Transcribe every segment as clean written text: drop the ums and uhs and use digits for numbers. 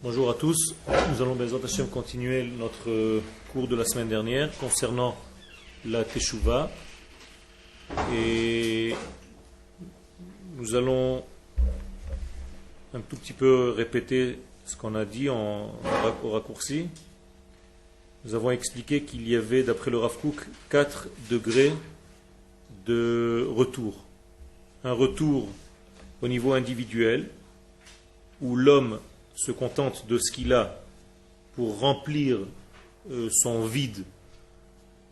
Bonjour à tous. Nous allons Bezrat Hashem continuer notre cours de la semaine dernière concernant la Teshuvah. Et nous allons un tout petit peu répéter ce qu'on a dit au raccourci. Nous avons expliqué qu'il y avait, d'après le Rav Kook, 4 degrés de retour. Un retour au niveau individuel, où l'homme se contente de ce qu'il a pour remplir son vide.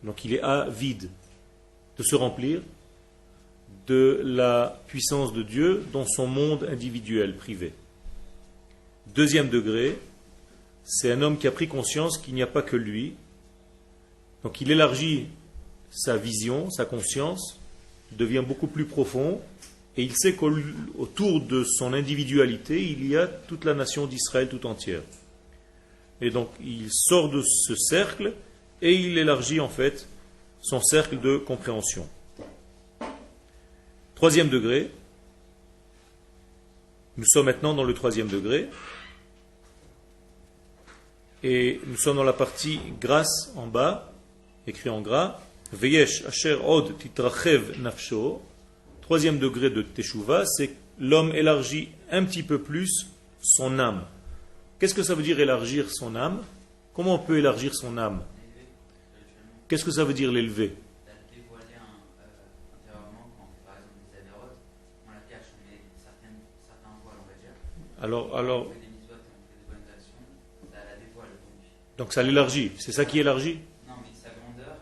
Donc il est avide de se remplir de la puissance de Dieu dans son monde individuel, privé. Deuxième degré, c'est un homme qui a pris conscience qu'il n'y a pas que lui. Donc il élargit sa vision, sa conscience, devient beaucoup plus profond, et il sait qu'autour de son individualité, il y a toute la nation d'Israël tout entière. Et donc il sort de ce cercle et il élargit en fait son cercle de compréhension. Troisième degré, nous sommes maintenant dans le troisième degré, et nous sommes dans la partie grâce en bas, écrit en gras, Veyesh asher od titrachev nafsho. Troisième degré de Teshuvah, c'est que l'homme élargit un petit peu plus son âme. Qu'est-ce que ça veut dire élargir son âme? Comment on peut élargir son âme? Qu'est-ce que ça veut dire l'élever? Dévoiler intérieurement, quand on fait par exemple des avérotes, on la cache, on met certains voiles, on va dire. Alors, On fait des mitzvot, on fait des bonnes actions, ça la dévoile. donc ça l'élargit, c'est ça qui élargit? Non, mais sa grandeur,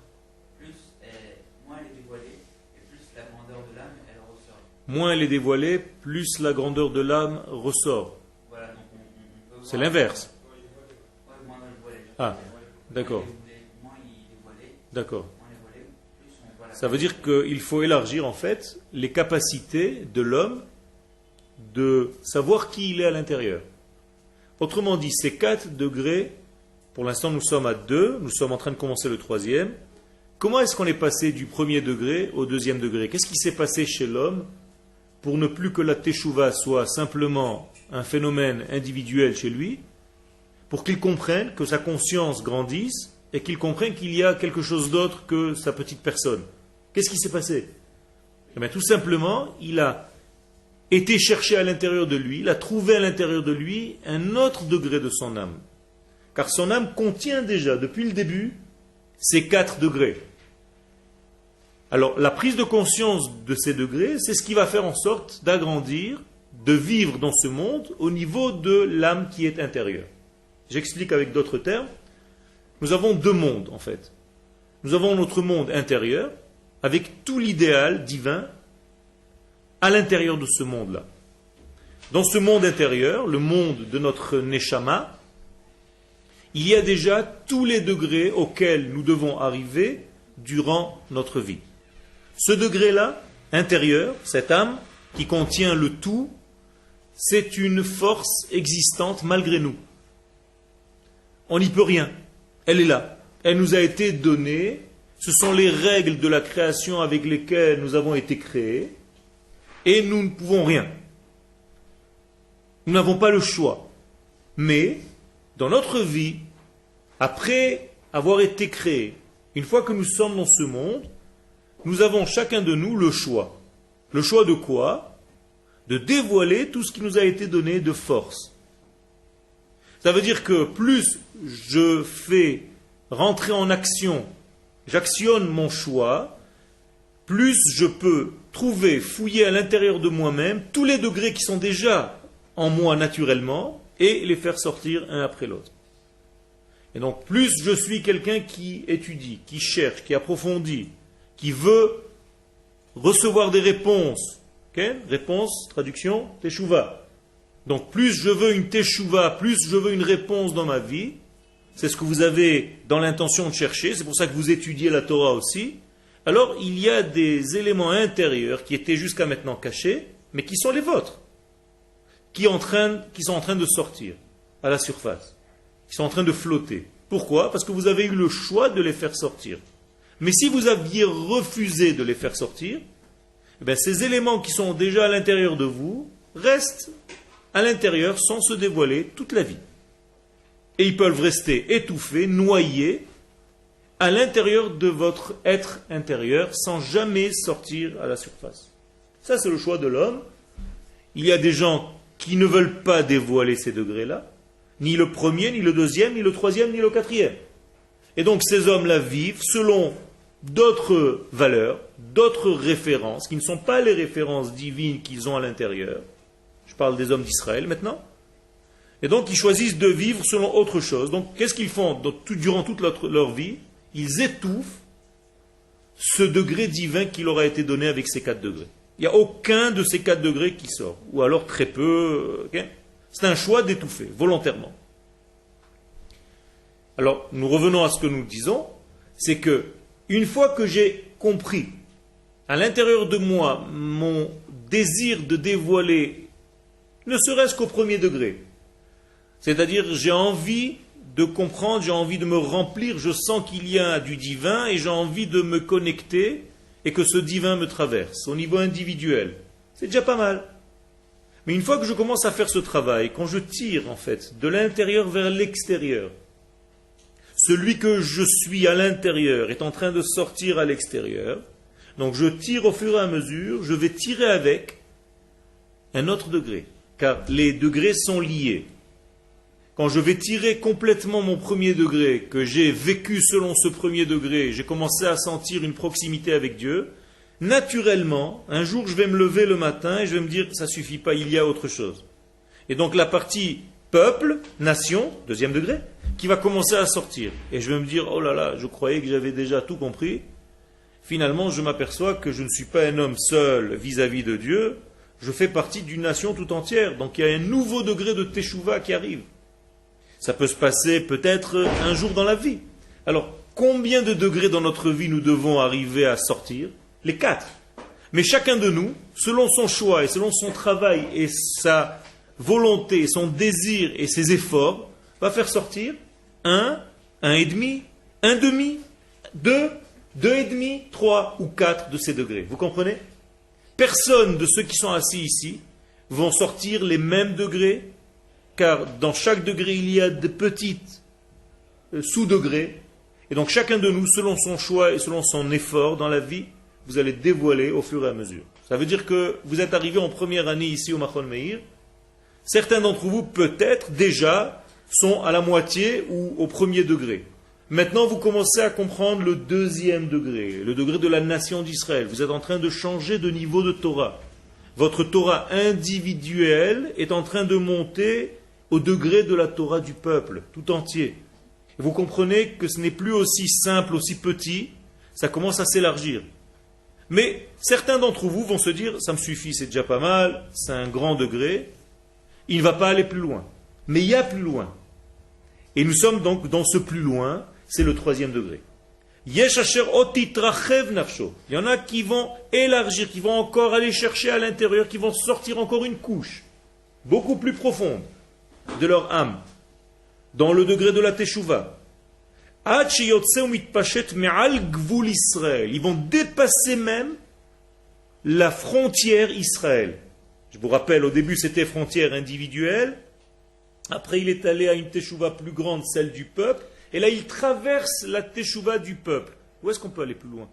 moins elle est dévoilée, et plus la grandeur de l'âme, elle ressort. Moins elle est dévoilée, plus la grandeur de l'âme ressort. Voilà, donc on peut voir. C'est l'inverse. Ouais, moins elle est voilée. Ah, d'accord. Moins il est dévoilé, D'accord. moins elle est voilée, plus on voit la. Ça veut dire qu'il faut élargir en fait les capacités de l'homme de savoir qui il est à l'intérieur. Autrement dit, ces 4 degrés, pour l'instant nous sommes à 2, nous sommes en train de commencer le troisième. Comment est-ce qu'on est passé du premier degré au deuxième degré? Qu'est-ce qui s'est passé chez l'homme pour ne plus que la Teshuvah soit simplement un phénomène individuel chez lui, pour qu'il comprenne que sa conscience grandisse et qu'il comprenne qu'il y a quelque chose d'autre que sa petite personne? Qu'est-ce qui s'est passé? Eh bien, tout simplement, il a été chercher à l'intérieur de lui, il a trouvé à l'intérieur de lui un autre degré de son âme. Car son âme contient déjà, depuis le début, ces 4 degrés. Alors, la prise de conscience de ces degrés, c'est ce qui va faire en sorte d'agrandir, de vivre dans ce monde au niveau de l'âme qui est intérieure. J'explique avec d'autres termes. Nous avons 2 mondes, en fait. Nous avons notre monde intérieur, avec tout l'idéal divin à l'intérieur de ce monde-là. Dans ce monde intérieur, le monde de notre Neshama, il y a déjà tous les degrés auxquels nous devons arriver durant notre vie. Ce degré-là, intérieur, cette âme qui contient le tout, c'est une force existante malgré nous. On n'y peut rien. Elle est là. Elle nous a été donnée. Ce sont les règles de la création avec lesquelles nous avons été créés. Et nous ne pouvons rien. Nous n'avons pas le choix. Mais, dans notre vie, après avoir été créés, une fois que nous sommes dans ce monde, nous avons chacun de nous le choix. Le choix de quoi? De dévoiler tout ce qui nous a été donné de force. Ça veut dire que plus je fais rentrer en action, j'actionne mon choix, plus je peux trouver, fouiller à l'intérieur de moi-même tous les degrés qui sont déjà en moi naturellement et les faire sortir un après l'autre. Et donc plus je suis quelqu'un qui étudie, qui cherche, qui approfondit, qui veut recevoir des réponses. Okay? Réponse, traduction, Teshuvah. Donc plus je veux une Teshuvah, plus je veux une réponse dans ma vie, c'est ce que vous avez dans l'intention de chercher, c'est pour ça que vous étudiez la Torah aussi. Alors il y a des éléments intérieurs qui étaient jusqu'à maintenant cachés, mais qui sont les vôtres, qui sont en train de sortir à la surface, qui sont en train de flotter. Pourquoi? Parce que vous avez eu le choix de les faire sortir. Mais si vous aviez refusé de les faire sortir, eh bien, ces éléments qui sont déjà à l'intérieur de vous restent à l'intérieur sans se dévoiler toute la vie. Et ils peuvent rester étouffés, noyés, à l'intérieur de votre être intérieur, sans jamais sortir à la surface. Ça, c'est le choix de l'homme. Il y a des gens qui ne veulent pas dévoiler ces degrés-là, ni le premier, ni le deuxième, ni le troisième, ni le quatrième. Et donc ces hommes-là vivent selon d'autres valeurs, d'autres références, qui ne sont pas les références divines qu'ils ont à l'intérieur. Je parle des hommes d'Israël maintenant. Et donc ils choisissent de vivre selon autre chose. Donc qu'est-ce qu'ils font durant toute leur vie? Ils étouffent ce degré divin qui leur a été donné avec ces 4 degrés. Il n'y a aucun de ces 4 degrés qui sort. Ou alors très peu. Okay? C'est un choix d'étouffer, volontairement. Alors, nous revenons à ce que nous disons, c'est que, une fois que j'ai compris, à l'intérieur de moi, mon désir de dévoiler, ne serait-ce qu'au premier degré, c'est-à-dire j'ai envie de comprendre, j'ai envie de me remplir, je sens qu'il y a du divin et j'ai envie de me connecter et que ce divin me traverse au niveau individuel. C'est déjà pas mal. Mais une fois que je commence à faire ce travail, quand je tire en fait de l'intérieur vers l'extérieur, celui que je suis à l'intérieur est en train de sortir à l'extérieur, donc je tire au fur et à mesure, je vais tirer avec un autre degré, car les degrés sont liés. Quand je vais tirer complètement mon premier degré, que j'ai vécu selon ce premier degré, j'ai commencé à sentir une proximité avec Dieu, naturellement, un jour je vais me lever le matin et je vais me dire, ça suffit pas, il y a autre chose. Et donc la partie peuple, nation, deuxième degré, qui va commencer à sortir. Et je vais me dire, oh là là, je croyais que j'avais déjà tout compris. Finalement, je m'aperçois que je ne suis pas un homme seul vis-à-vis de Dieu, je fais partie d'une nation tout entière. Donc il y a un nouveau degré de teshuva qui arrive. Ça peut se passer peut-être un jour dans la vie. Alors, combien de degrés dans notre vie nous devons arriver à sortir? Les 4. Mais chacun de nous, selon son choix et selon son travail et sa volonté, son désir et ses efforts, va faire sortir 1, 1,5, 1,5, 2, 2,5, 3 ou 4 de ces degrés. Vous comprenez? Personne de ceux qui sont assis ici vont sortir les mêmes degrés, car dans chaque degré, il y a de petites sous-degrés. Et donc chacun de nous, selon son choix et selon son effort dans la vie, vous allez dévoiler au fur et à mesure. Ça veut dire que vous êtes arrivé en première année ici au Machon Meir. Certains d'entre vous, peut-être, déjà, sont à la moitié ou au premier degré. Maintenant, vous commencez à comprendre le deuxième degré, le degré de la nation d'Israël. Vous êtes en train de changer de niveau de Torah. Votre Torah individuelle est en train de monter au degré de la Torah du peuple, tout entier. Vous comprenez que ce n'est plus aussi simple, aussi petit, ça commence à s'élargir. Mais certains d'entre vous vont se dire, ça me suffit, c'est déjà pas mal, c'est un grand degré, il ne va pas aller plus loin. Mais il y a plus loin. Et nous sommes donc dans ce plus loin, c'est le 3e degré. Il y en a qui vont élargir, qui vont encore aller chercher à l'intérieur, qui vont sortir encore une couche, beaucoup plus profonde, de leur âme, dans le degré de la Teshuvah. Ils vont dépasser même la frontière Israël. Je vous rappelle, au début c'était frontière individuelle, après il est allé à une Teshuvah plus grande, celle du peuple, et là il traverse la Teshuvah du peuple. Où est-ce qu'on peut aller plus loin?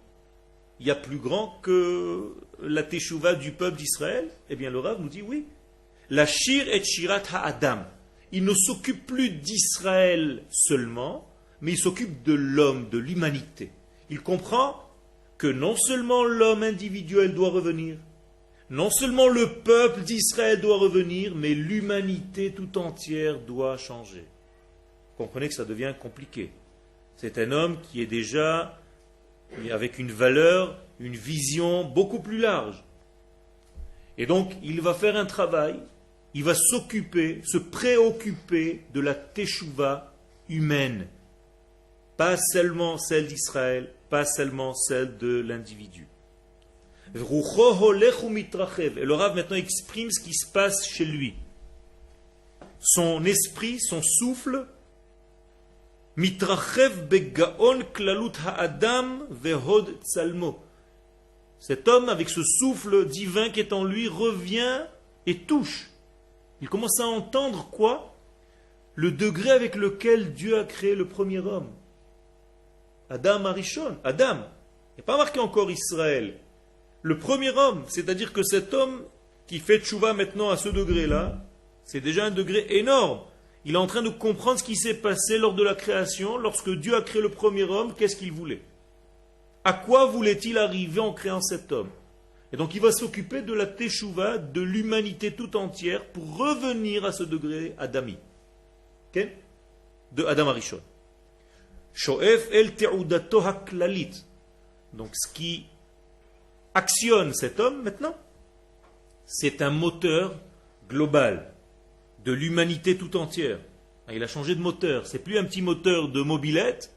Il y a plus grand que la Teshuvah du peuple d'Israël? Eh bien le Rav nous dit oui. La Shir et Shirat Ha'adam. Il ne s'occupe plus d'Israël seulement, mais il s'occupe de l'homme, de l'humanité. Il comprend que non seulement l'homme individuel doit revenir, non seulement le peuple d'Israël doit revenir, mais l'humanité tout entière doit changer. Vous comprenez que ça devient compliqué. C'est un homme qui est déjà avec une valeur, une vision beaucoup plus large. Et donc, il va faire un travail, il va s'occuper, se préoccuper de la teshuva humaine. Pas seulement celle d'Israël, pas seulement celle de l'individu. Et le Rav maintenant exprime ce qui se passe chez lui. Son esprit, son souffle, mitrachev begaon klalut ha'adam vehod tzalmo. Cet homme, avec ce souffle divin qui est en lui, revient et touche. Il commence à entendre quoi? le degré avec lequel Dieu a créé le premier homme. Adam Arishon, Adam. Il n'y a pas marqué encore Israël. Le premier homme, c'est-à-dire que cet homme qui fait tchouva maintenant à ce degré-là, c'est déjà un degré énorme. Il est en train de comprendre ce qui s'est passé lors de la création, lorsque Dieu a créé le premier homme, qu'est-ce qu'il voulait? À quoi voulait-il arriver en créant cet homme? Et donc il va s'occuper de la teshuva, de l'humanité tout entière, pour revenir à ce degré adami. Okay? De Adam Arishon. Shoef el te'udato haklalit. Donc ce qui actionne cet homme maintenant, c'est un moteur global de l'humanité tout entière. Il a changé de moteur. C'est plus un petit moteur de mobilette,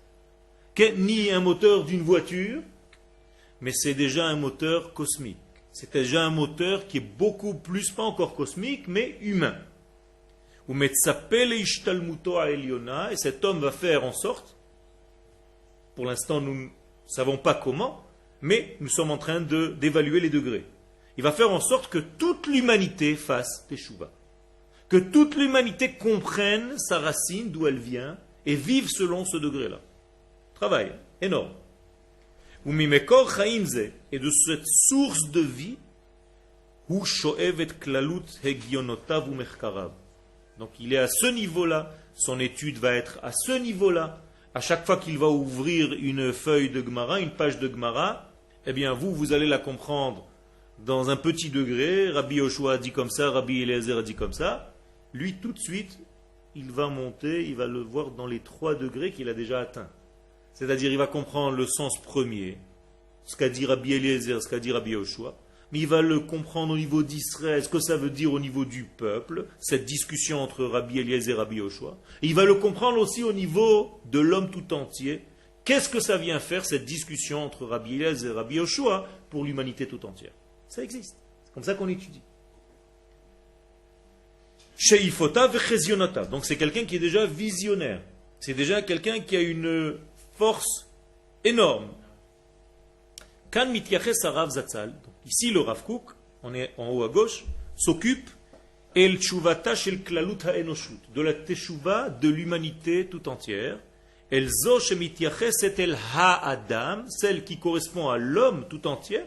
ni un moteur d'une voiture, mais c'est déjà un moteur cosmique. C'est déjà un moteur qui est beaucoup plus, pas encore cosmique, mais humain. Et cet homme va faire en sorte, pour l'instant nous ne savons pas comment, mais nous sommes en train d'évaluer les degrés. Il va faire en sorte que toute l'humanité fasse teshuva. Que toute l'humanité comprenne sa racine, d'où elle vient, et vive selon ce degré-là. Travail énorme. Et de cette source de vie, donc il est à ce niveau-là, son étude va être à ce niveau-là. À chaque fois qu'il va ouvrir une feuille de Gemara, une page de Gemara, eh bien vous allez la comprendre dans un petit degré. Rabbi Yoshua a dit comme ça, Rabbi Eliezer a dit comme ça. Lui, tout de suite, il va monter, il va le voir dans les 3 degrés qu'il a déjà atteints. C'est-à-dire, il va comprendre le sens premier, ce qu'a dit Rabbi Eliezer, ce qu'a dit Rabbi Yoshua, mais il va le comprendre au niveau d'Israël, ce que ça veut dire au niveau du peuple, cette discussion entre Rabbi Eliezer et Rabbi Yoshua. Et il va le comprendre aussi au niveau de l'homme tout entier. Qu'est-ce que ça vient faire, cette discussion entre Rabbi Eliezer et Rabbi Yoshua, pour l'humanité tout entière? Ça existe. C'est comme ça qu'on étudie. Donc c'est quelqu'un qui est déjà visionnaire. C'est déjà quelqu'un qui a une force énorme. Kan mityaches Rav Zatzal. Ici le Rav Kook, on est en haut à gauche, s'occupe el tshuvata shel klalut haenoshut, de la teshuva de l'humanité tout entière. El zo shemityaches et el ha-adam, celle qui correspond à l'homme tout entier.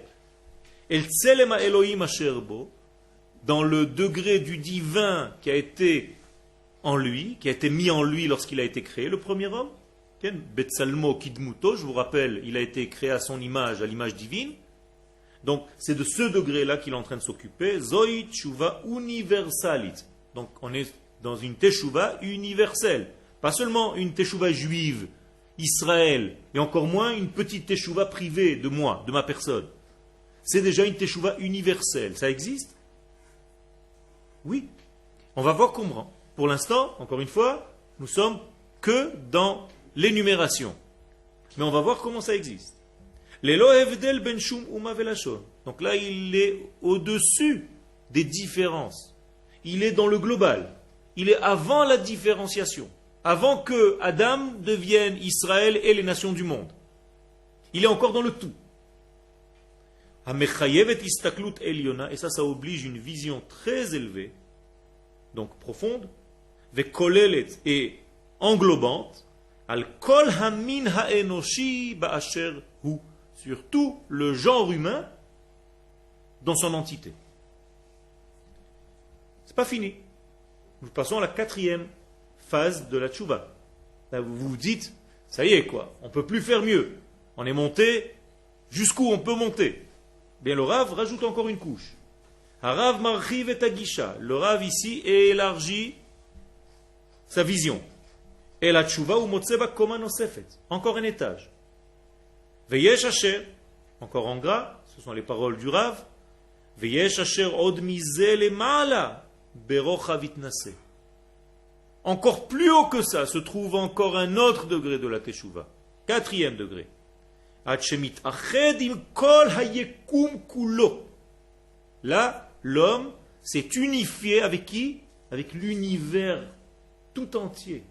El tselem ha-Elohim asher bo, dans le degré du divin qui a été en lui, qui a été mis en lui lorsqu'il a été créé, le premier homme. Betsalmo kidmuto, je vous rappelle, il a été créé à son image, à l'image divine. Donc c'est de ce degré-là qu'il est en train de s'occuper. Zoi tshuva universalit. Donc on est dans une teshuva universelle. Pas seulement une teshuva juive, Israël, et encore moins une petite teshuva privée de moi, de ma personne. C'est déjà une teshuva universelle. Ça existe? Oui. On va voir comment. Pour l'instant, encore une fois, nous sommes que dans l'énumération. Mais on va voir comment ça existe. Donc là, il est au-dessus des différences. Il est dans le global. Il est avant la différenciation. Avant que Adam devienne Israël et les nations du monde. Il est encore dans le tout. Et ça oblige une vision très élevée, donc profonde, et englobante, sur tout le genre humain dans son entité. C'est pas fini. Nous passons à la 4e phase de la tchouva. Là, vous vous dites, ça y est quoi, on ne peut plus faire mieux. On est monté jusqu'où on peut monter. Bien, le Rav rajoute encore une couche. Harav marchiv et agisha. Le Rav ici élargit sa vision. Et la tchouva ou motseba koma nosefet. Encore un étage. Veyesh asher. Encore en gras, ce sont les paroles du Rav. Veyesh asher od mize lemala berocha vitnase. Encore plus haut que ça se trouve encore un autre degré de la teshuva. 4e degré. Là, l'homme s'est unifié avec qui? Avec l'univers tout entier.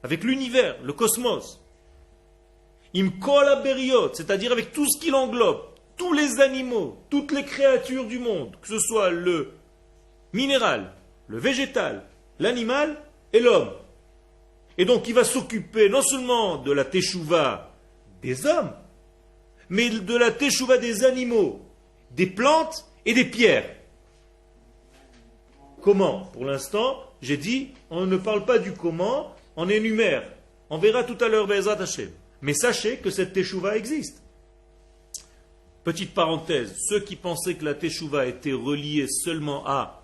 Avec l'univers, le cosmos. C'est-à-dire avec tout ce qu'il englobe, tous les animaux, toutes les créatures du monde, que ce soit le minéral, le végétal, l'animal et l'homme. Et donc il va s'occuper non seulement de la teshuva des hommes, mais de la teshuva des animaux, des plantes et des pierres. Comment? Pour l'instant, j'ai dit, on ne parle pas du comment, on énumère. On verra tout à l'heure Be'ezrat Hashem. Mais sachez que cette teshuva existe. Petite parenthèse, ceux qui pensaient que la teshuva était reliée seulement à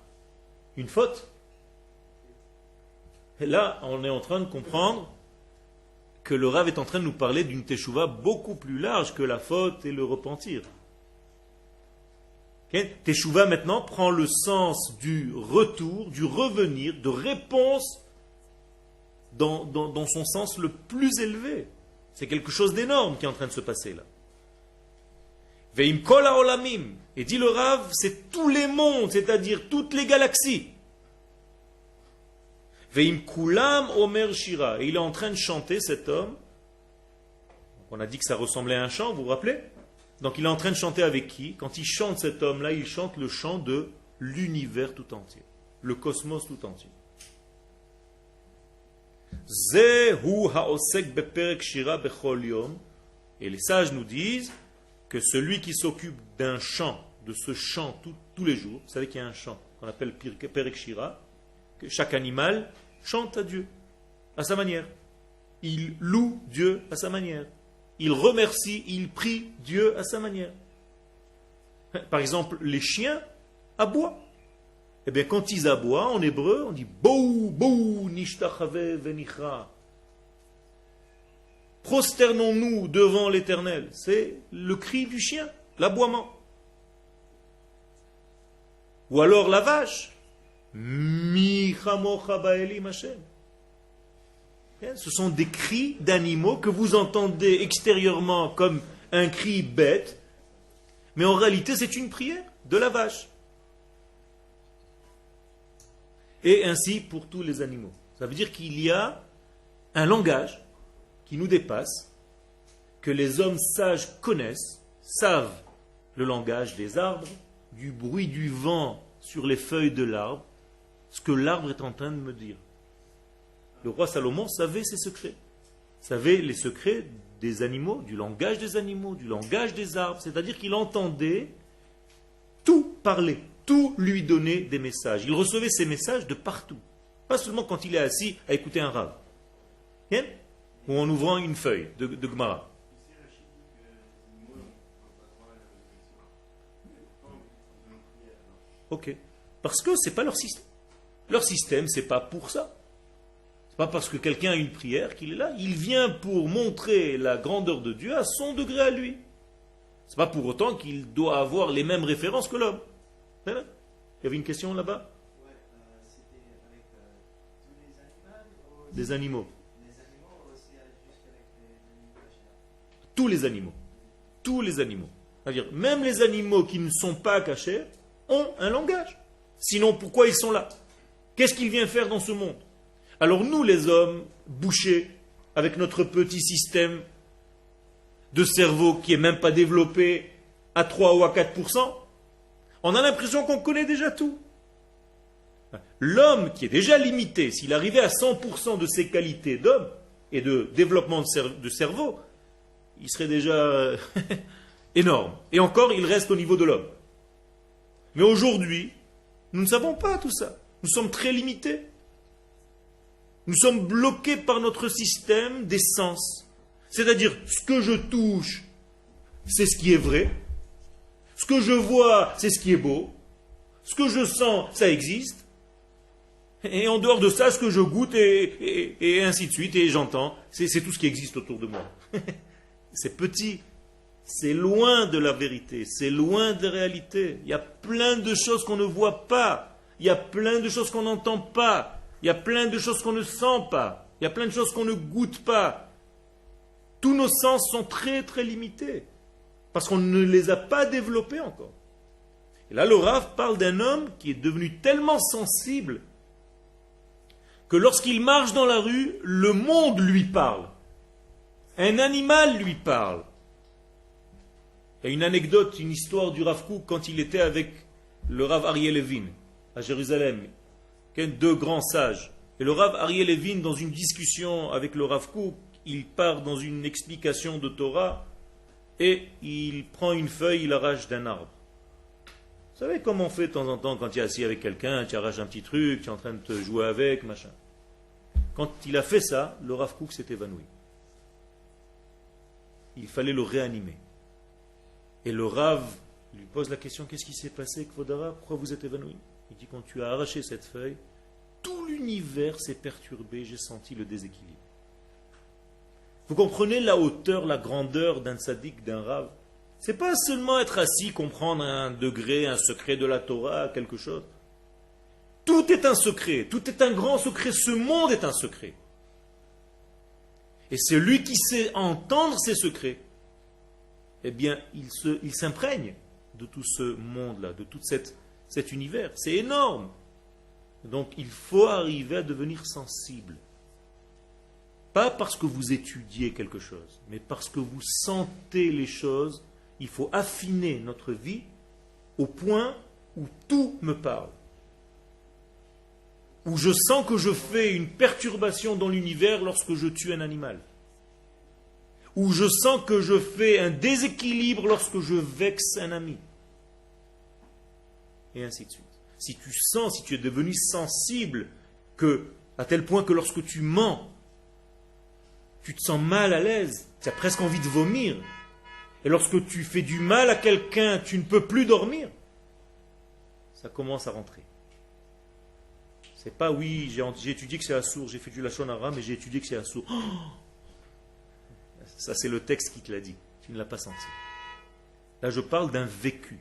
une faute, et là, on est en train de comprendre que le Rav est en train de nous parler d'une teshuva beaucoup plus large que la faute et le repentir. Okay? Teshuva maintenant prend le sens du retour, du revenir, de réponse dans son sens le plus élevé. C'est quelque chose d'énorme qui est en train de se passer là. Veim kol haolamim. Et dit le Rav, c'est tous les mondes, c'est-à-dire toutes les galaxies. Veim kulam omer shira. Et il est en train de chanter, cet homme. On a dit que ça ressemblait à un chant, vous vous rappelez? Donc il est en train de chanter avec qui? Quand il chante cet homme-là, il chante le chant de l'univers tout entier. Le cosmos tout entier. Zehu haosek beperek shira bechol yom. Et les sages nous disent que celui qui s'occupe d'un chant, de ce chant tous les jours, vous savez qu'il y a un chant qu'on appelle Perek Shira, que chaque animal chante à Dieu, à sa manière. Il loue Dieu à sa manière. Il remercie, il prie Dieu à sa manière. Par exemple, les chiens aboient. Eh bien, quand ils aboient, en hébreu, on dit Bou, Bou, Nishtachave Venichra. Prosternons-nous devant l'Éternel. C'est le cri du chien, l'aboiement. Ou alors la vache. Michamocha Baelim Hashem. Ce sont des cris d'animaux que vous entendez extérieurement comme un cri bête, mais en réalité c'est une prière de la vache. Et ainsi pour tous les animaux. Ça veut dire qu'il y a un langage qui nous dépasse, que les hommes sages connaissent, savent le langage des arbres, du bruit du vent sur les feuilles de l'arbre, ce que l'arbre est en train de me dire. Le roi Salomon savait ses secrets, savait les secrets des animaux, du langage des arbres, c'est-à-dire qu'il entendait tout parler, tout lui donner des messages. Il recevait ces messages de partout, pas seulement quand il est assis à écouter un rav. Bien? Ou en ouvrant une feuille de Gemara. Ok. Parce que c'est pas leur système. Leur système, c'est pas pour ça. C'est pas parce que quelqu'un a une prière qu'il est là. Il vient pour montrer la grandeur de Dieu à son degré à lui. C'est pas pour autant qu'il doit avoir les mêmes références que l'homme. Il y avait une question là-bas? C'était avec tous les animaux Des animaux. Tous les animaux. Tous les animaux. C'est-à-dire, même les animaux qui ne sont pas cachés ont un langage. Sinon, pourquoi ils sont là? Qu'est-ce qu'ils viennent faire dans ce monde? Alors nous, les hommes, bouchés, avec notre petit système de cerveau qui n'est même pas développé à 3 ou à 4%, on a l'impression qu'on connaît déjà tout. L'homme qui est déjà limité, s'il arrivait à 100% de ses qualités d'homme et de développement de cerveau, il serait déjà énorme. Et encore, il reste au niveau de l'homme. Mais aujourd'hui, nous ne savons pas tout ça. Nous sommes très limités. Nous sommes bloqués par notre système des sens. C'est-à-dire, ce que je touche, c'est ce qui est vrai. Ce que je vois, c'est ce qui est beau. Ce que je sens, ça existe. Et en dehors de ça, ce que je goûte et ainsi de suite, et j'entends, c'est tout ce qui existe autour de moi. C'est petit, c'est loin de la vérité, c'est loin de la réalité. Il y a plein de choses qu'on ne voit pas, il y a plein de choses qu'on n'entend pas, il y a plein de choses qu'on ne sent pas, il y a plein de choses qu'on ne goûte pas. Tous nos sens sont très très limités, parce qu'on ne les a pas développés encore. Et là, le Rav parle d'un homme qui est devenu tellement sensible que lorsqu'il marche dans la rue, le monde lui parle. Un animal lui parle. Il y a une anecdote, une histoire du Rav Kook quand il était avec le Rav Aryeh Levin à Jérusalem. Deux grands sages, Et le Rav Ariel Levin, dans une discussion avec le Rav Kook, il part dans une explication de Torah et il prend une feuille, il arrache d'un arbre. Vous savez comment on fait de temps en temps quand tu es assis avec quelqu'un, tu arraches un petit truc, tu es en train de te jouer avec, machin. Quand il a fait ça, le Rav Kook s'est évanoui. Il fallait le réanimer. Et le Rav lui pose la question, qu'est-ce qui s'est passé, Kvodara? Pourquoi vous êtes évanoui? Il dit, quand tu as arraché cette feuille, tout l'univers s'est perturbé, j'ai senti le déséquilibre. Vous comprenez la hauteur, la grandeur d'un tzaddik, d'un Rav? C'est pas seulement être assis, comprendre un degré, un secret de la Torah, quelque chose. Tout est un secret, tout est un grand secret, ce monde est un secret. Et celui qui sait entendre ces secrets, eh bien, il s'imprègne de tout ce monde-là, de tout cet univers. C'est énorme. Donc, il faut arriver à devenir sensible. Pas parce que vous étudiez quelque chose, mais parce que vous sentez les choses. Il faut affiner notre vie au point où tout me parle. Où je sens que je fais une perturbation dans l'univers lorsque je tue un animal. Où je sens que je fais un déséquilibre lorsque je vexe un ami. Et ainsi de suite. Si tu sens, si tu es devenu sensible, à tel point que lorsque tu mens, tu te sens mal à l'aise, tu as presque envie de vomir. Et lorsque tu fais du mal à quelqu'un, tu ne peux plus dormir. Ça commence à rentrer. C'est pas, oui, j'ai étudié que c'est assourd, j'ai fait du lachon hara, mais j'ai étudié que c'est assourd. Oh, ça, c'est le texte qui te l'a dit. Tu ne l'as pas senti. Là, je parle d'un vécu.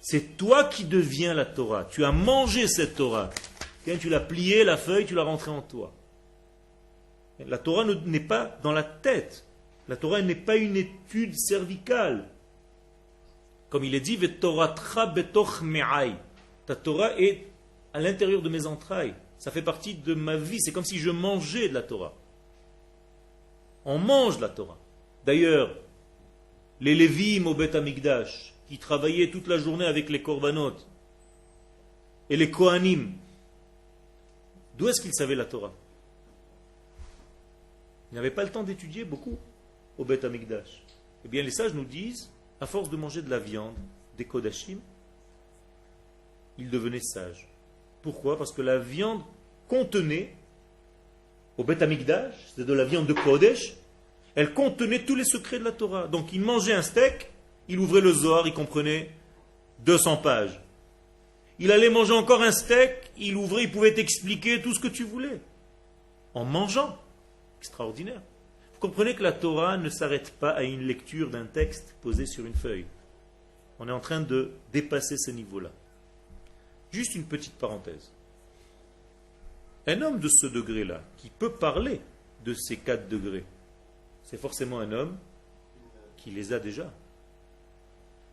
C'est toi qui deviens la Torah. Tu as mangé cette Torah. Tu l'as pliée, la feuille, tu l'as rentrée en toi. La Torah n'est pas dans la tête. La Torah n'est pas une étude cervicale. Comme il est dit, ta Torah est à l'intérieur de mes entrailles. Ça fait partie de ma vie. C'est comme si je mangeais de la Torah. On mange la Torah. D'ailleurs, les Lévim au Beth Amikdash, qui travaillaient toute la journée avec les Korbanot, et les Kohanim, d'où est-ce qu'ils savaient la Torah? Ils n'avaient pas le temps d'étudier beaucoup au Beth Amikdash. Eh bien, les sages nous disent, à force de manger de la viande, des Kodashim, ils devenaient sages. Pourquoi? Parce que la viande contenait, au Beth Amikdash, c'est de la viande de Kodesh, elle contenait tous les secrets de la Torah. Donc il mangeait un steak, il ouvrait le Zohar, il comprenait 200 pages. Il allait manger encore un steak, il ouvrait, il pouvait t'expliquer tout ce que tu voulais. En mangeant. Extraordinaire. Vous comprenez que la Torah ne s'arrête pas à une lecture d'un texte posé sur une feuille. On est en train de dépasser ce niveau-là. Juste une petite parenthèse. Un homme de ce degré-là, qui peut parler de ces 4 degrés, c'est forcément un homme qui les a déjà.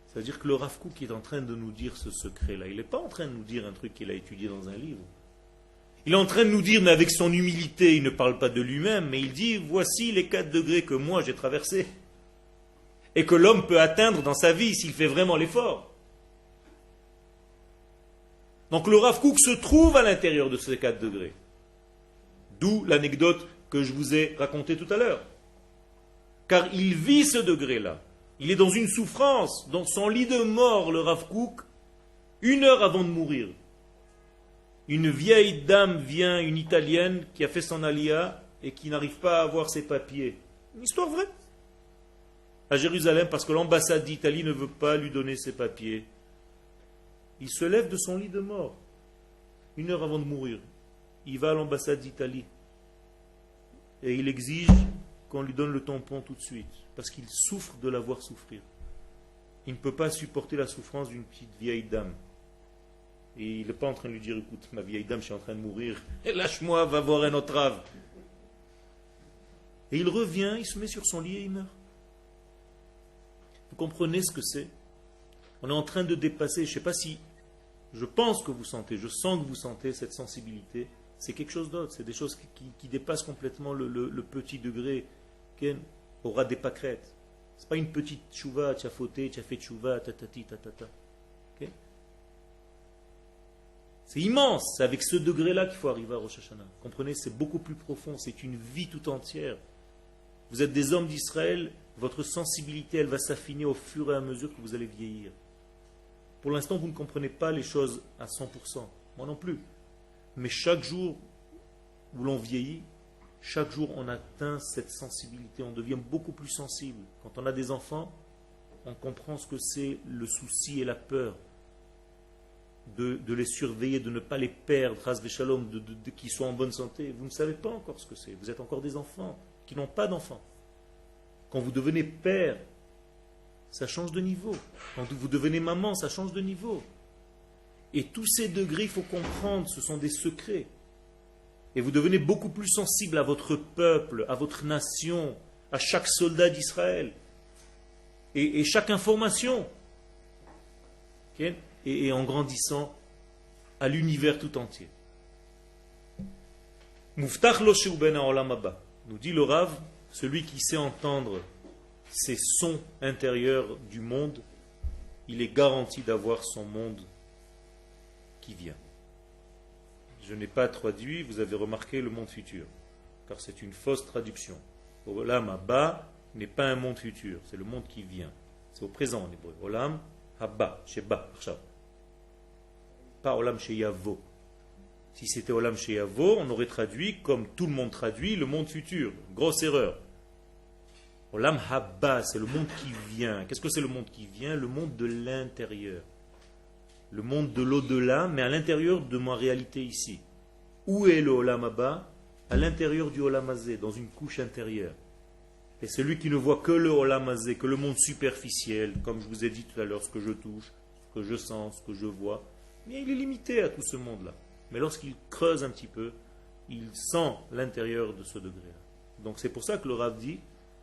Ça veut dire que le Rav Kook est en train de nous dire ce secret-là. Il n'est pas en train de nous dire un truc qu'il a étudié dans un livre. Il est en train de nous dire, mais avec son humilité, il ne parle pas de lui-même, mais il dit, voici les 4 degrés que moi j'ai traversés. Et que l'homme peut atteindre dans sa vie s'il fait vraiment l'effort. Donc le Rav Kook se trouve à l'intérieur de ces 4 degrés. D'où l'anecdote que je vous ai racontée tout à l'heure. Car il vit ce degré-là. Il est dans une souffrance, dans son lit de mort, le Rav Kook, 1 heure avant de mourir. Une vieille dame vient, une Italienne, qui a fait son alia et qui n'arrive pas à avoir ses papiers. Une histoire vraie. À Jérusalem, parce que l'ambassade d'Italie ne veut pas lui donner ses papiers. Il se lève de son lit de mort, 1 heure avant de mourir. Il va à l'ambassade d'Italie. Et il exige qu'on lui donne le tampon tout de suite, parce qu'il souffre de la voir souffrir. Il ne peut pas supporter la souffrance d'une petite vieille dame. Et il n'est pas en train de lui dire, écoute, ma vieille dame, je suis en train de mourir, lâche-moi, va voir un autre rave. Et il revient, il se met sur son lit et il meurt. Vous comprenez ce que c'est? On est en train de dépasser, je ne sais pas si, je pense que vous sentez, je sens que vous sentez cette sensibilité. C'est quelque chose d'autre, c'est des choses qui dépassent complètement le petit degré. Ken aura des pâquerettes. Ce n'est pas une petite tchouva, tu as fauté, tu as fait tchouva, tatati, tatata. Okay? C'est immense, c'est avec ce degré-là qu'il faut arriver à Rosh Hashanah. Comprenez, c'est beaucoup plus profond, c'est une vie tout entière. Vous êtes des hommes d'Israël, votre sensibilité, elle va s'affiner au fur et à mesure que vous allez vieillir. Pour l'instant, vous ne comprenez pas les choses à 100%, moi non plus. Mais chaque jour où l'on vieillit, chaque jour on atteint cette sensibilité, on devient beaucoup plus sensible. Quand on a des enfants, on comprend ce que c'est le souci et la peur de les surveiller, de ne pas les perdre, ras v'shalom, qu'ils soient en bonne santé. Vous ne savez pas encore ce que c'est. Vous êtes encore des enfants qui n'ont pas d'enfants. Quand vous devenez père, ça change de niveau. Quand vous devenez maman, ça change de niveau. Et tous ces degrés, il faut comprendre, ce sont des secrets. Et vous devenez beaucoup plus sensible à votre peuple, à votre nation, à chaque soldat d'Israël. Et chaque information. Okay? Et en grandissant à l'univers tout entier. Muftach lo sheu ben ha'olam haba. Nous dit le Rav, celui qui sait entendre ces sons intérieurs du monde, il est garanti d'avoir son monde qui vient. Je n'ai pas traduit, vous avez remarqué le monde futur, car c'est une fausse traduction. Olam haba n'est pas un monde futur, c'est le monde qui vient. C'est au présent en hébreu. Olam haba, sheba, achav. Pas Olam sheyavo. Si c'était Olam sheyavo, on aurait traduit comme tout le monde traduit le monde futur. Grosse erreur. Olam haba, c'est le monde qui vient. Qu'est-ce que c'est le monde qui vient? Le monde de l'intérieur. Le monde de l'au-delà, mais à l'intérieur de ma réalité ici. Où est le Olam haba? À l'intérieur du Olam hazé, dans une couche intérieure. Et celui qui ne voit que le Olam hazé, que le monde superficiel, comme je vous ai dit tout à l'heure, ce que je touche, ce que je sens, ce que je vois, mais il est limité à tout ce monde-là. Mais lorsqu'il creuse un petit peu, il sent l'intérieur de ce degré-là. Donc c'est pour ça que le Rav dit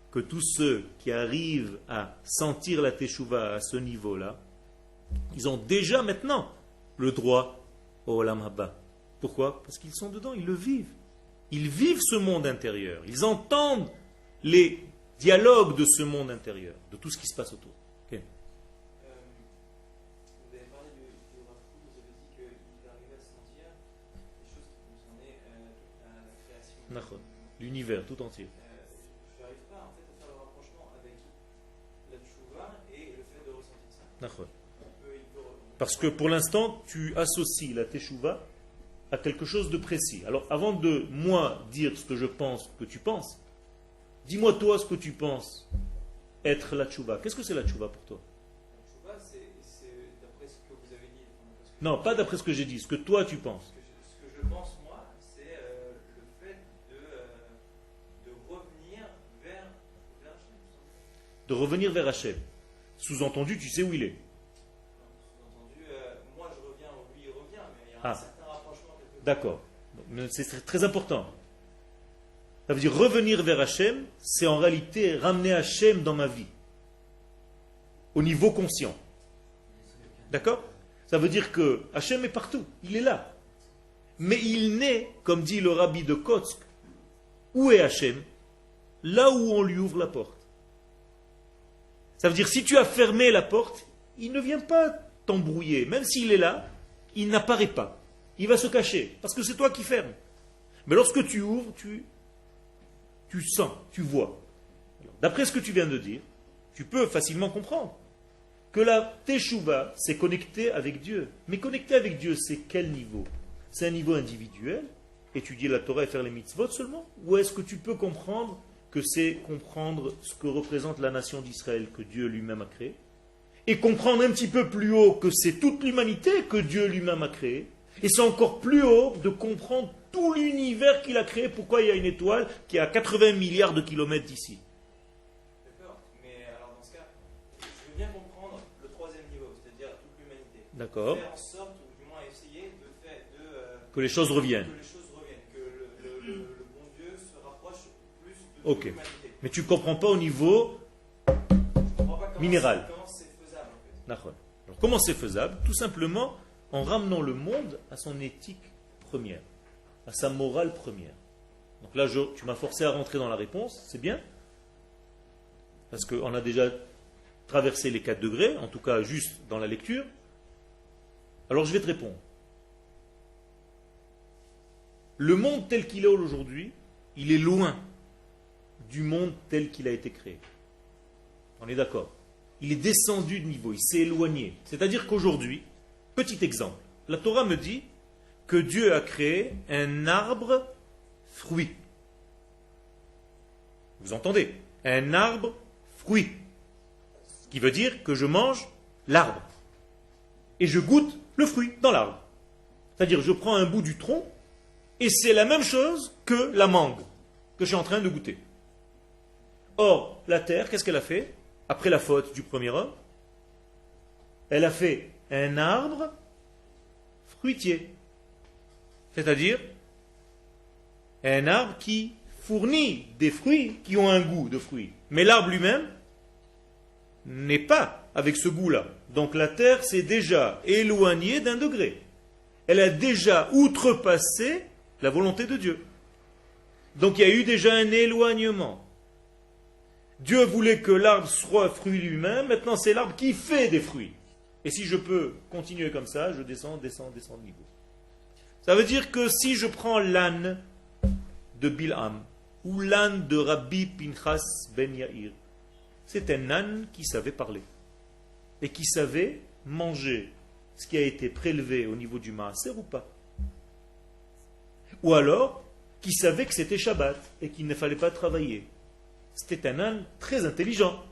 que tous ceux qui arrivent à sentir la Teshuvah à ce niveau-là, ils ont déjà maintenant le droit au Olam haba. Pourquoi? Parce qu'ils sont dedans, ils le vivent. Ils vivent ce monde intérieur. Ils entendent les dialogues de ce monde intérieur, de tout ce qui se passe autour. Okay. Vous avez parlé du Rav Kook, vous avez dit qu'il arrivait à sentir des choses qui concernaient la création. L'univers tout entier. Je n'arrive pas en fait à faire le rapprochement avec la tchouva et le fait de ressentir ça. Parce que pour l'instant, tu associes la teshuva à quelque chose de précis. Alors, avant de moi dire ce que je pense que tu penses, dis-moi toi ce que tu penses être la teshuva. Qu'est-ce que c'est la teshuva pour toi? La tchouva, c'est d'après ce que vous avez dit. Non, pas d'après ce que j'ai dit, ce que toi tu penses. Ce que je pense, moi, c'est le fait de revenir vers Hachem. De revenir vers Hachem. Sous-entendu, tu sais où il est. Sous-entendu, moi je reviens, lui il revient, mais il y a un certain rapprochement. D'accord. Mais c'est très important. Ça veut dire revenir vers Hachem, c'est en réalité ramener Hachem dans ma vie. Au niveau conscient. D'accord? Ça veut dire que Hachem est partout. Il est là. Mais il naît, comme dit le rabbi de Kotsk, où est Hachem? Là où on lui ouvre la porte. Ça veut dire si tu as fermé la porte, il ne vient pas t'embrouiller. Même s'il est là, il n'apparaît pas. Il va se cacher. Parce que c'est toi qui fermes. Mais lorsque tu ouvres, tu sens, tu vois. D'après ce que tu viens de dire, tu peux facilement comprendre que la Teshuvah, c'est connecté avec Dieu. Mais connecté avec Dieu, c'est quel niveau? C'est un niveau individuel, étudier la Torah et faire les mitzvot seulement? Ou est-ce que tu peux comprendre que c'est comprendre ce que représente la nation d'Israël que Dieu lui-même a créée? Et comprendre un petit peu plus haut que c'est toute l'humanité que Dieu lui-même a créée? Et c'est encore plus haut de comprendre tout l'univers qu'il a créé, pourquoi il y a une étoile qui est à 80 milliards de kilomètres d'ici. D'accord, mais alors dans ce cas, je veux bien comprendre le troisième niveau, c'est-à-dire toute l'humanité. D'accord. Faire en sorte, ou du moins essayer Que les choses reviennent. Que le bon Dieu se rapproche plus de toute l'humanité. Mais tu ne comprends pas au niveau Je comprends pas minéral. Comment c'est faisable en fait. D'accord. Alors, comment c'est faisable? Tout simplement en ramenant le monde à son éthique première, à sa morale première. Donc là, tu m'as forcé à rentrer dans la réponse, c'est bien, parce qu'on a déjà traversé les 4 degrés, en tout cas juste dans la lecture. Alors je vais te répondre. Le monde tel qu'il est aujourd'hui, il est loin du monde tel qu'il a été créé. On est d'accord? Il est descendu de niveau, il s'est éloigné. C'est-à-dire qu'aujourd'hui, petit exemple, la Torah me dit que Dieu a créé un arbre fruit. Vous entendez? Un arbre fruit. Ce qui veut dire que je mange l'arbre. Et je goûte le fruit dans l'arbre. C'est-à-dire je prends un bout du tronc et c'est la même chose que la mangue que je suis en train de goûter. Or, la terre, qu'est-ce qu'elle a fait après la faute du premier homme? Elle a fait un arbre fruitier. C'est-à-dire un arbre qui fournit des fruits qui ont un goût de fruits. Mais l'arbre lui-même n'est pas avec ce goût-là. Donc la terre s'est déjà éloignée d'un degré. Elle a déjà outrepassé la volonté de Dieu. Donc il y a eu déjà un éloignement. Dieu voulait que l'arbre soit fruit lui-même, maintenant c'est l'arbre qui fait des fruits. Et si je peux continuer comme ça, je descends de niveau. Ça veut dire que si je prends l'âne de Bilham, ou l'âne de Rabbi Pinchas ben Yair, c'est un âne qui savait parler, et qui savait manger ce qui a été prélevé au niveau du maaser ou pas. Ou alors, qui savait que c'était Shabbat, et qu'il ne fallait pas travailler. C'était un âne très intelligent.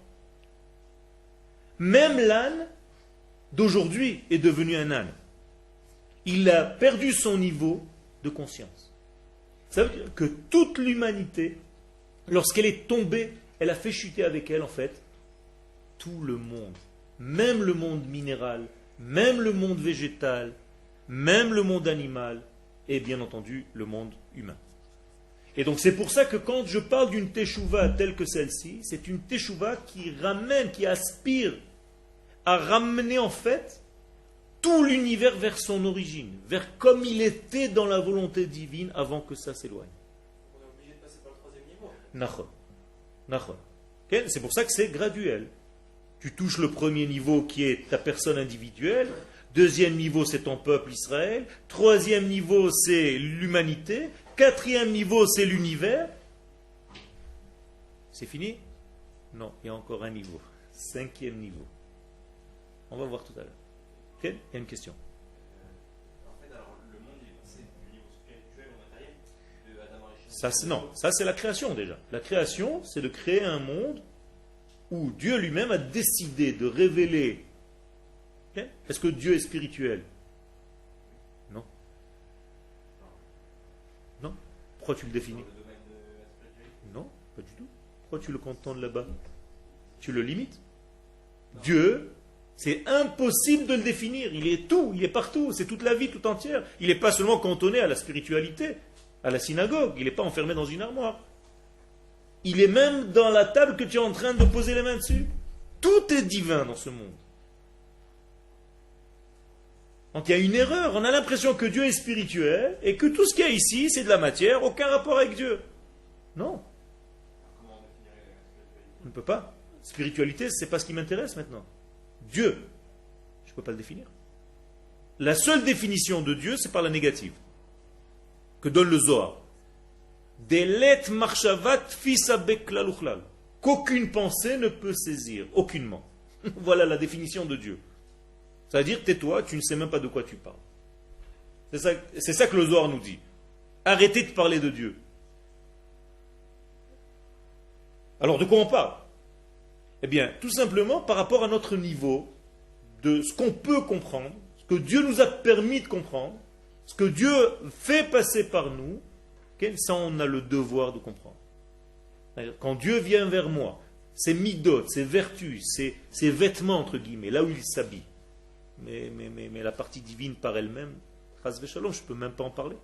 Même l'âne d'aujourd'hui est devenu un âne. Il a perdu son niveau de conscience. Ça veut dire que toute l'humanité, lorsqu'elle est tombée, elle a fait chuter avec elle, en fait, tout le monde. Même le monde minéral, même le monde végétal, même le monde animal, et bien entendu le monde humain. Et donc c'est pour ça que quand je parle d'une teshuva telle que celle-ci, c'est une teshuva qui ramène, qui aspire à ramener en fait tout l'univers vers son origine, vers comme il était dans la volonté divine avant que ça s'éloigne. On est obligé de passer par le troisième niveau. Nachon. Okay? C'est pour ça que c'est graduel. Tu touches le premier niveau qui est ta personne individuelle, deuxième niveau c'est ton peuple Israël, troisième niveau c'est l'humanité, quatrième niveau c'est l'univers. C'est fini? Non, il y a encore un niveau. Cinquième niveau. On va voir tout à l'heure. Ok? Il y a une question. En fait, alors, le monde il est passé du niveau spirituel au matériel, de Adam Arishon. Ça c'est la création déjà. La création, c'est de créer un monde où Dieu lui-même a décidé de révéler. Okay? Est-ce que Dieu est spirituel? Non. Non. Pourquoi tu le définis? Dans le domaine de la spiritualité. Non, pas du tout. Pourquoi tu le contendes là-bas? Tu le limites? Dieu, c'est impossible de le définir. Il est tout, il est partout, c'est toute la vie tout entière. Il n'est pas seulement cantonné à la spiritualité, à la synagogue, il n'est pas enfermé dans une armoire. Il est même dans la table que tu es en train de poser les mains dessus. Tout est divin dans ce monde. Donc il y a une erreur. On a l'impression que Dieu est spirituel et que tout ce qu'il y a ici, c'est de la matière, aucun rapport avec Dieu. Non. Comment on définirait la spiritualité? On ne peut pas. Spiritualité, c'est pas ce qui m'intéresse maintenant. Dieu, je ne peux pas le définir. La seule définition de Dieu, c'est par la négative, que donne le Zohar. Delet marchavat fisabek laluchlal. Qu'aucune pensée ne peut saisir, aucunement. Voilà la définition de Dieu. C'est-à-dire, tais-toi, tu ne sais même pas de quoi tu parles. C'est ça que le Zohar nous dit. Arrêtez de parler de Dieu. Alors, de quoi on parle? Eh bien, tout simplement par rapport à notre niveau de ce qu'on peut comprendre, ce que Dieu nous a permis de comprendre, ce que Dieu fait passer par nous, ça on a le devoir de comprendre. Quand Dieu vient vers moi, ses midot, ses vertus, ses vêtements entre guillemets, là où il s'habille, mais la partie divine par elle-même, chas v'shalom, je ne peux même pas en parler.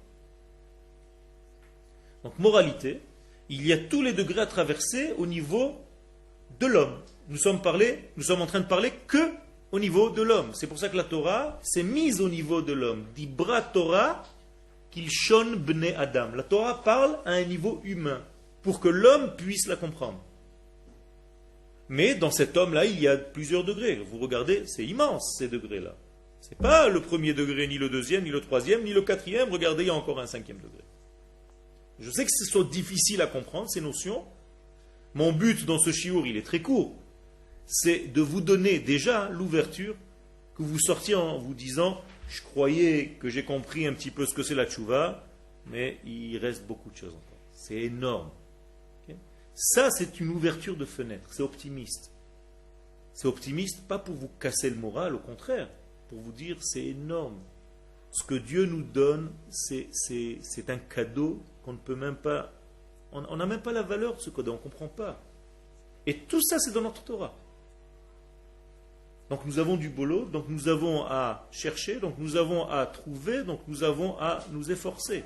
Donc moralité, il y a tous les degrés à traverser au niveau de l'homme. Nous sommes en train de parler que au niveau de l'homme. C'est pour ça que la Torah s'est mise au niveau de l'homme. Dibra Torah kilshon bnei Adam. La Torah parle à un niveau humain pour que l'homme puisse la comprendre. Mais dans cet homme-là, il y a plusieurs degrés. Vous regardez, c'est immense ces degrés-là. Ce n'est pas le premier degré, ni le deuxième, ni le troisième, ni le quatrième. Regardez, il y a encore un cinquième degré. Je sais que ce soit difficile à comprendre, ces notions. Mon but dans ce shiur, il est très court. C'est de vous donner déjà l'ouverture, que vous sortiez en vous disant « Je croyais que j'ai compris un petit peu ce que c'est la tchouva, mais il reste beaucoup de choses encore. » C'est énorme. Okay. Ça, c'est une ouverture de fenêtre. C'est optimiste. C'est optimiste, pas pour vous casser le moral, au contraire, pour vous dire c'est énorme. Ce que Dieu nous donne, c'est un cadeau qu'on ne peut même pas... On n'a même pas la valeur de ce cadeau, on ne comprend pas. Et tout ça, c'est dans notre Torah. Donc nous avons du boulot, donc nous avons à chercher, donc nous avons à trouver, donc nous avons à nous efforcer.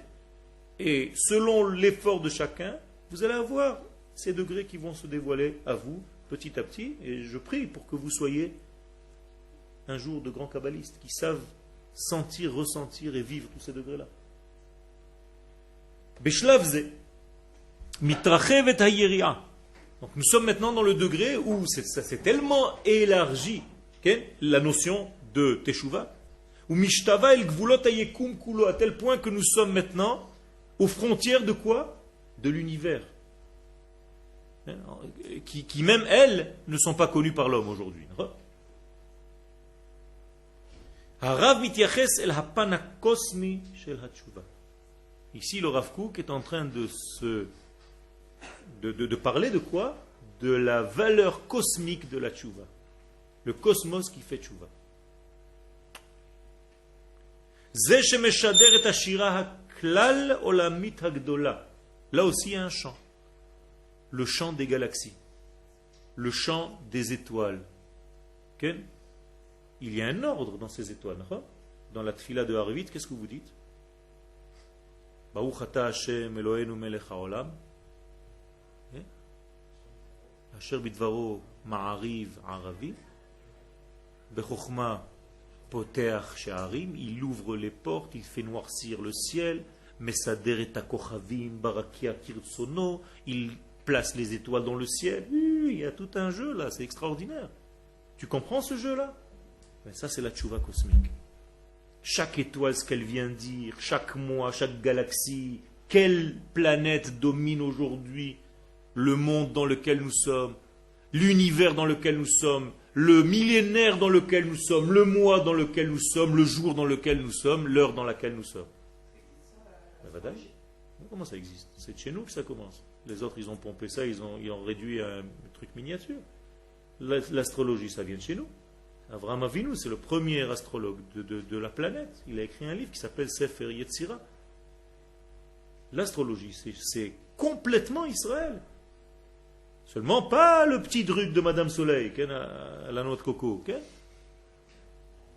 Et selon l'effort de chacun, vous allez avoir ces degrés qui vont se dévoiler à vous petit à petit. Et je prie pour que vous soyez un jour de grands kabbalistes qui savent sentir, ressentir et vivre tous ces degrés-là. Beshlavze, mitrachevet hayiriah. Donc nous sommes maintenant dans le degré où ça s'est tellement élargi, okay, la notion de Teshuvah, où mishtava el gvulot hayekum kulo, à tel point que nous sommes maintenant aux frontières de quoi? De l'univers. Qui même elles ne sont pas connues par l'homme aujourd'hui. Harav mityaches el hapan hakosmi shel hatshuva. Ici le Rav Kook est en train de parler de quoi? De la valeur cosmique de la tchouva. Le cosmos qui fait tchouva. Ze shemeshader et hashira haklal olamit hagdola. Là aussi il y a un chant. Le chant des galaxies. Le chant des étoiles. Okay? Il y a un ordre dans ces étoiles. Dans la tfila de Harvit, qu'est-ce que vous dites? Baruch ata Hashem Eloheinu melech haolam. Asher bidvaro ma'ariv aravi. Bechokhma poteach she'arim. Il ouvre les portes, il fait noircir le ciel. Mesader et hakochavim barakia kirtsono. Il place les étoiles dans le ciel. Il y a tout un jeu là, c'est extraordinaire. Tu comprends ce jeu-là? Mais ça, c'est la tchouva cosmique. Chaque étoile, ce qu'elle vient dire, chaque mois, chaque galaxie, quelle planète domine aujourd'hui le monde dans lequel nous sommes, l'univers dans lequel nous sommes, le millénaire dans lequel nous sommes, le mois dans lequel nous sommes, le jour dans lequel nous sommes, l'heure dans laquelle nous sommes. Comment ça existe? C'est de chez nous que ça commence. Les autres, ils ont pompé ça, ils ont réduit à un truc miniature. L'astrologie, ça vient de chez nous. Avraham Avinu, c'est le premier astrologue de la planète. Il a écrit un livre qui s'appelle Sefer Yetzira. L'astrologie, c'est complètement Israël. Seulement pas le petit truc de Madame Soleil, à la noix de coco.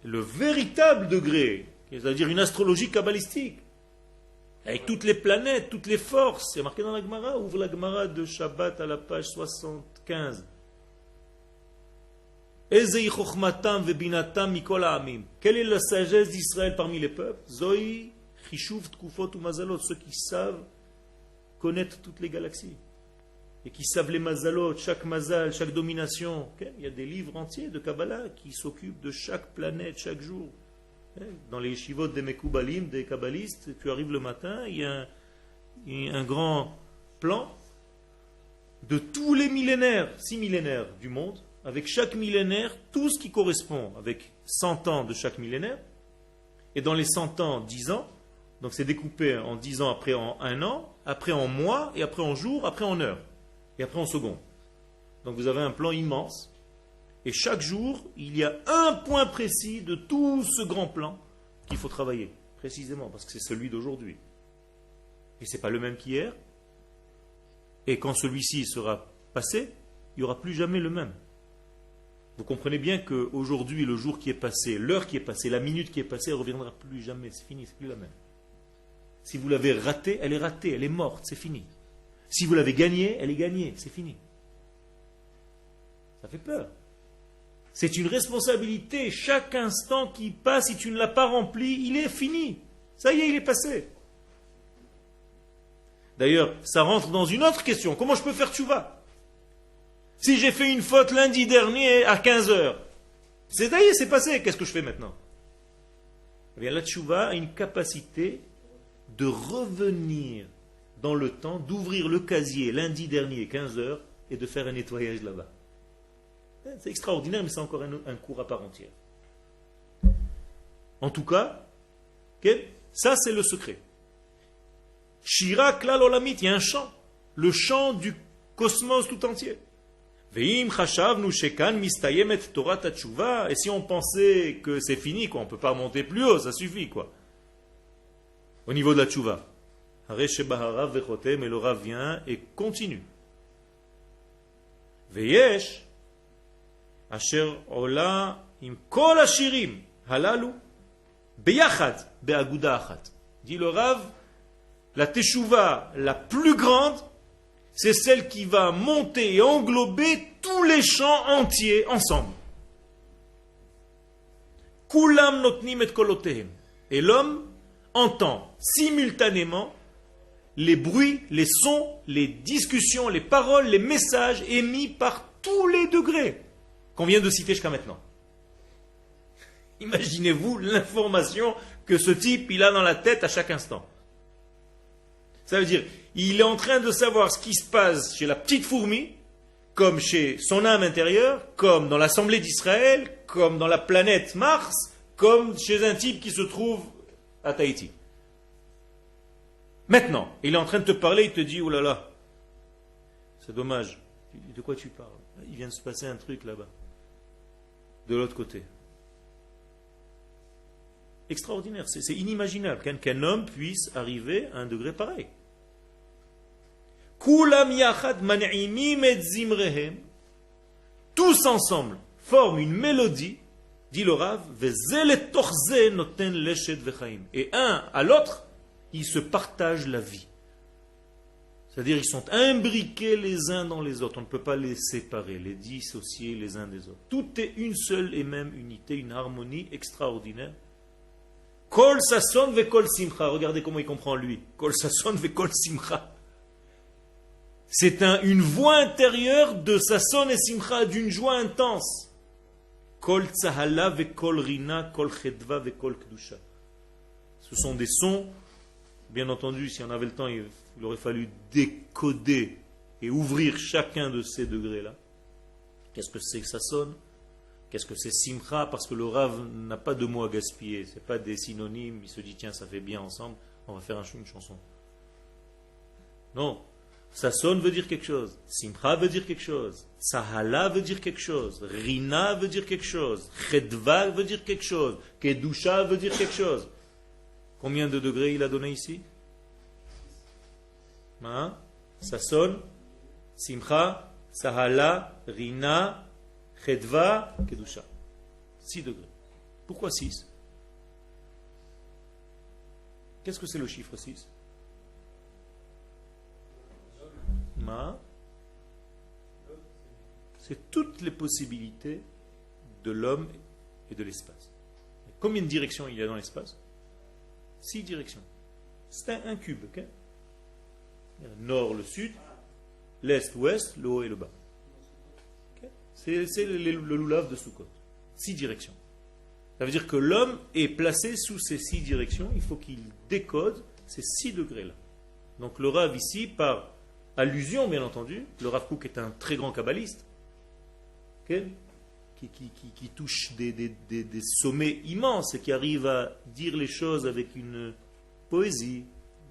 Le véritable degré, c'est-à-dire une astrologie kabbalistique, avec toutes les planètes, toutes les forces. C'est marqué dans la Gemara. Ouvre la Gemara de Shabbat à la page 75. Quelle est la sagesse d'Israël parmi les peuples? Zoi, Chishuv, Tkufot ou Mazalot, ceux qui savent connaître toutes les galaxies et qui savent les Mazalot, chaque Mazal, chaque domination. Il y a des livres entiers de Kabbalah qui s'occupent de chaque planète, chaque jour. Dans les shivot des Mekoubalim, des Kabbalistes, tu arrives le matin, il y a un grand plan de tous les millénaires, 6 millénaires du monde, avec chaque millénaire, tout ce qui correspond, avec 100 ans de chaque millénaire, et dans les 100 ans, 10 ans, donc c'est découpé en 10 ans, après en 1 an, après en mois, et après en jours, après en heures, et après en secondes. Donc vous avez un plan immense, et chaque jour, il y a un point précis de tout ce grand plan qu'il faut travailler, précisément, parce que c'est celui d'aujourd'hui. Et ce n'est pas le même qu'hier, et quand celui-ci sera passé, il n'y aura plus jamais le même. Vous comprenez bien qu'aujourd'hui, le jour qui est passé, l'heure qui est passée, la minute qui est passée, elle ne reviendra plus jamais, c'est fini, c'est plus la même. Si vous l'avez ratée, elle est morte, c'est fini. Si vous l'avez gagnée, elle est gagnée, c'est fini. Ça fait peur. C'est une responsabilité, chaque instant qui passe, si tu ne l'as pas rempli, il est fini. Ça y est, il est passé. D'ailleurs, ça rentre dans une autre question. Comment je peux faire tchouva? Si j'ai fait une faute lundi dernier à 15h, c'est passé, qu'est-ce que je fais maintenant? Eh bien, la tchouva a une capacité de revenir dans le temps d'ouvrir le casier lundi dernier, 15 heures, et de faire un nettoyage là-bas. C'est extraordinaire, mais c'est encore un cours à part entière. En tout cas, ça c'est le secret. Shira klal olamit, il y a un chant, le chant du cosmos tout entier. Et si on pensait que c'est fini, quoi, on ne peut pas monter plus haut, ça suffit, quoi. Au niveau de la tchouva. Mais le Rav vient et continue. Veyesh, asher ola im kol ashirim halalu beyachad beaguda achat. Dit le Rav, la teshuva la plus grande, c'est celle qui va monter et englober tous les chants entiers ensemble. Kulam notnim et kolotehem. Et l'homme entend simultanément les bruits, les sons, les discussions, les paroles, les messages émis par tous les degrés qu'on vient de citer jusqu'à maintenant. Imaginez-vous l'information que ce type il a dans la tête à chaque instant. Ça veut dire, il est en train de savoir ce qui se passe chez la petite fourmi, comme chez son âme intérieure, comme dans l'Assemblée d'Israël, comme dans la planète Mars, comme chez un type qui se trouve à Tahiti. Maintenant, il est en train de te parler, il te dit, oh là là, c'est dommage. De quoi tu parles? Il vient de se passer un truc là-bas, de l'autre côté. Extraordinaire, c'est inimaginable qu'un homme puisse arriver à un degré pareil. Tous ensemble forment une mélodie, dit le Rav, et un à l'autre, ils se partagent la vie. C'est-à-dire ils sont imbriqués les uns dans les autres. On ne peut pas les séparer, les dissocier les uns des autres. Tout est une seule et même unité, une harmonie extraordinaire. Kol sason ve kol simcha. Regardez comment il comprend lui. Kol sason ve kol simcha. C'est une voix intérieure de sason et simcha, d'une joie intense. Kol tzahala ve kol rina, kol chedva ve kol kedusha. Ce sont des sons, bien entendu, si on avait le temps, il aurait fallu décoder et ouvrir chacun de ces degrés-là. Qu'est-ce que c'est que sason? Qu'est-ce que c'est simcha? Parce que le Rav n'a pas de mots à gaspiller. Ce n'est pas des synonymes. Il se dit, tiens, ça fait bien ensemble. On va faire une chanson. Non. Sason veut dire quelque chose. Simcha veut dire quelque chose. Sahala veut dire quelque chose. Rina veut dire quelque chose. Chedva veut dire quelque chose. Kedusha veut dire quelque chose. Combien de degrés il a donné ici? Sason, Simcha, Sahala, Rina, Chedva, Kedusha. 6 degrés. Pourquoi 6? Qu'est-ce que c'est le chiffre 6? C'est toutes les possibilités de l'homme et de l'espace. Combien de directions il y a dans l'espace? 6 directions. C'est un cube. Okay? Le nord, le sud, l'est, l'ouest, le haut et le bas. Okay? C'est le loulav de Sukkot. 6 directions. Ça veut dire que l'homme est placé sous ces 6 directions. Il faut qu'il décode ces 6 degrés-là. Donc le Rav ici, par allusion bien entendu, le Rav Kook est un très grand kabbaliste, okay? qui touche des sommets immenses et qui arrive à dire les choses avec une poésie.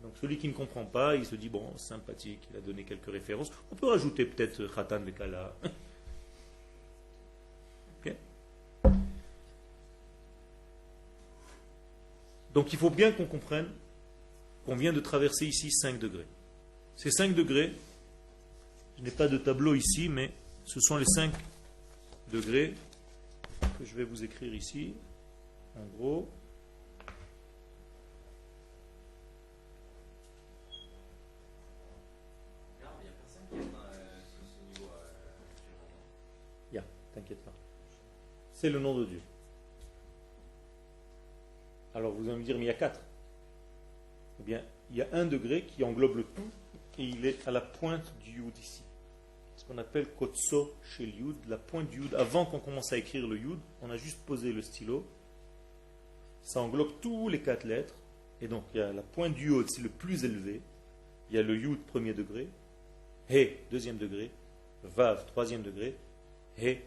Donc celui qui ne comprend pas, il se dit, bon, sympathique, il a donné quelques références. On peut rajouter peut-être Khatan Bekala. Okay? Donc il faut bien qu'on comprenne qu'on vient de traverser ici 5 degrés. Ces 5 degrés, je n'ai pas de tableau ici, mais ce sont les 5 degrés que je vais vous écrire ici, en gros. Il n'y a personne qui est ce niveau. T'inquiète pas. C'est le nom de Dieu. Alors vous allez me dire, mais il y a 4. Eh bien, il y a un degré qui englobe le tout et il est à la pointe du Yud ici. Ce qu'on appelle Kotso chez le Yud, la pointe du Yud. Avant qu'on commence à écrire le Yud, on a juste posé le stylo. Ça englobe tous les 4 lettres. Et donc, il y a la pointe du Yud, c'est le plus élevé. il y a le Yud premier degré, He deuxième degré, Vav troisième degré, He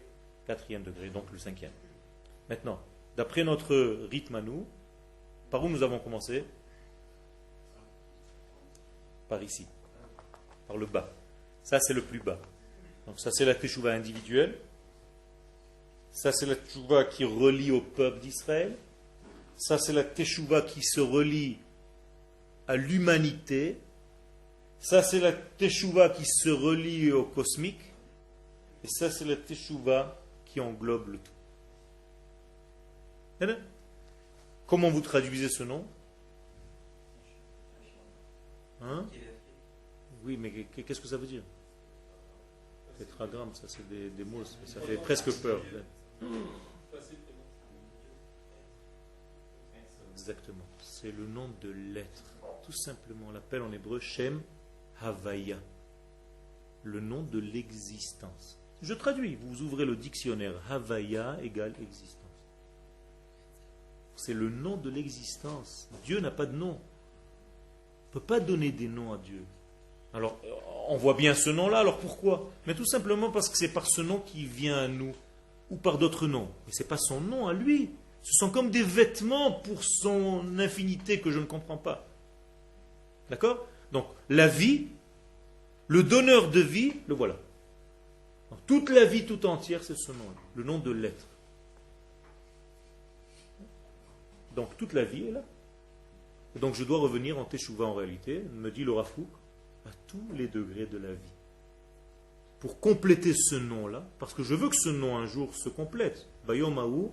quatrième degré, donc le cinquième. Maintenant, d'après notre rythme à nous, par où nous avons commencé? Par ici, par le bas. Ça c'est le plus bas. Donc ça c'est la teshuva individuelle. Ça c'est la teshuva qui relie au peuple d'Israël. Ça c'est la teshuva qui se relie à l'humanité. Ça c'est la teshuva qui se relie au cosmique. Et ça c'est la teshuva qui englobe le tout. Comment vous traduisez ce nom? Hein? Oui, mais qu'est-ce que ça veut dire? Tétragramme, ça c'est des mots, ça fait presque peur. Exactement, c'est le nom de l'être. Tout simplement, on l'appelle en hébreu Shem Havaya, le nom de l'existence. Je traduis, vous ouvrez le dictionnaire, Havaya égale existence. C'est le nom de l'existence. Dieu n'a pas de nom. On ne peut pas donner des noms à Dieu. Alors, on voit bien ce nom-là, alors pourquoi? Mais tout simplement parce que c'est par ce nom qui vient à nous, ou par d'autres noms. Mais ce n'est pas son nom à lui. Ce sont comme des vêtements pour son infinité que je ne comprends pas. D'accord? Donc, la vie, le donneur de vie, le voilà. Donc, toute la vie tout entière, c'est ce nom-là, le nom de l'être. Donc, toute la vie est là. Et donc, je dois revenir en Teshuvah en réalité, me dit le Rav Kook, à tous les degrés de la vie. Pour compléter ce nom-là, parce que je veux que ce nom un jour se complète. Bayomahu,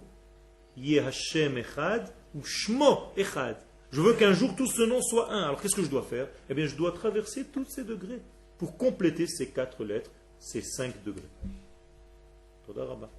Yeh Hashem Echad, ou Shmo Echad. Je veux qu'un jour tout ce nom soit un. Alors qu'est-ce que je dois faire? Eh bien, je dois traverser tous ces degrés pour compléter ces 4 lettres, ces 5 degrés. Toda Rabba.